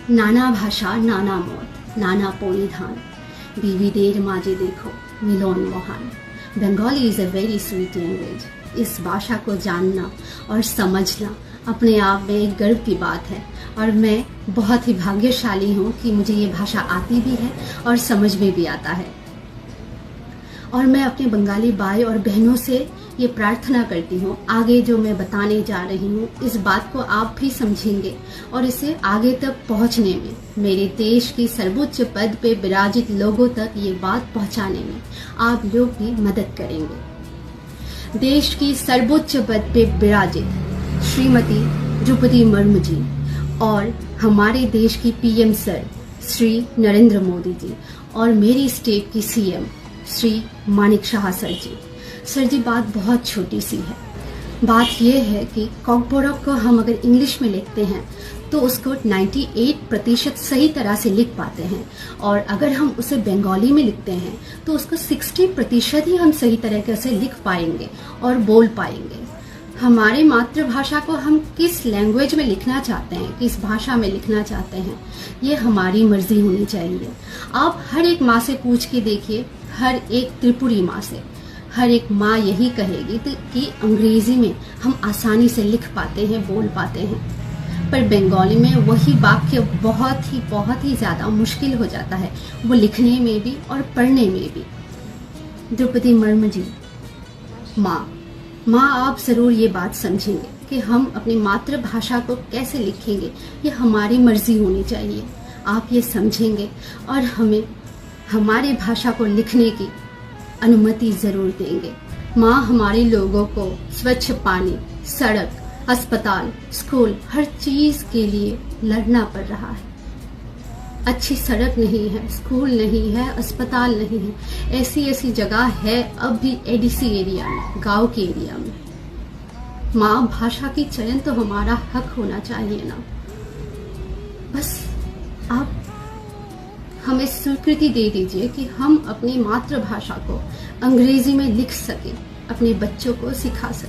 नाना भाषा नाना मौत नाना परिधान विविधेर माझे देखो मिलन महान। Bengali is a very sweet language. इस भाषा को जानना और समझना अपने आप में एक गर्व की बात है और मैं बहुत ही भाग्यशाली हूँ कि मुझे ये भाषा आती भी है और समझ में भी आता है। और मैं अपने बंगाली भाई और बहनों से ये प्रार्थना करती हूँ, आगे जो मैं बताने जा रही हूँ इस बात को आप भी समझेंगे और इसे आगे तक पहुँचने में, मेरे देश की सर्वोच्च पद पे विराजित लोगों तक ये बात पहुँचाने में आप लोग भी मदद करेंगे। देश की सर्वोच्च पद पे विराजित श्रीमती द्रौपदी मुर्मू जी और हमारे देश की पीएम सर श्री नरेंद्र मोदी जी और मेरी स्टेट की सीएम श्री मानिक शाह सर जी बात बहुत छोटी सी है। बात यह है कि कॉकबोरक को हम अगर इंग्लिश में लिखते हैं तो उसको 98% सही तरह से लिख पाते हैं और अगर हम उसे बंगाली में लिखते हैं तो उसको 60% ही हम सही तरीके से लिख पाएंगे और बोल पाएंगे। हमारे मातृभाषा को हम किस लैंग्वेज में लिखना चाहते हैं, किस भाषा में लिखना चाहते हैं, ये हमारी मर्जी होनी चाहिए। आप हर एक माँ से पूछ के देखिए, हर एक त्रिपुरी माँ से, हर एक माँ यही कहेगी कि अंग्रेजी में हम आसानी से लिख पाते हैं, बोल पाते हैं, पर बंगाली में वही वाक्य बहुत ही ज़्यादा मुश्किल हो जाता है, वो लिखने में भी और पढ़ने में भी। द्रौपदी मुर्मू जी माँ आप ज़रूर ये बात समझेंगे कि हम अपनी मातृभाषा को कैसे लिखेंगे, ये हमारी मर्जी होनी चाहिए। आप ये समझेंगे और हमें हमारी भाषा को लिखने की अनुमति ज़रूर देंगे। माँ हमारे लोगों को स्वच्छ पानी, सड़क, अस्पताल, स्कूल, हर चीज़ के लिए लड़ना पड़ रहा है। अच्छी सड़क नहीं है, स्कूल नहीं है, अस्पताल नहीं है, ऐसी जगह है अब भी एडीसी एरिया में, गांव के एरिया में। माँ भाषा की चयन तो हमारा हक होना चाहिए ना। बस आप हमें स्वीकृति दे दीजिए कि हम अपनी मातृभाषा को अंग्रेजी में लिख सकें, अपने बच्चों को सिखा सकें।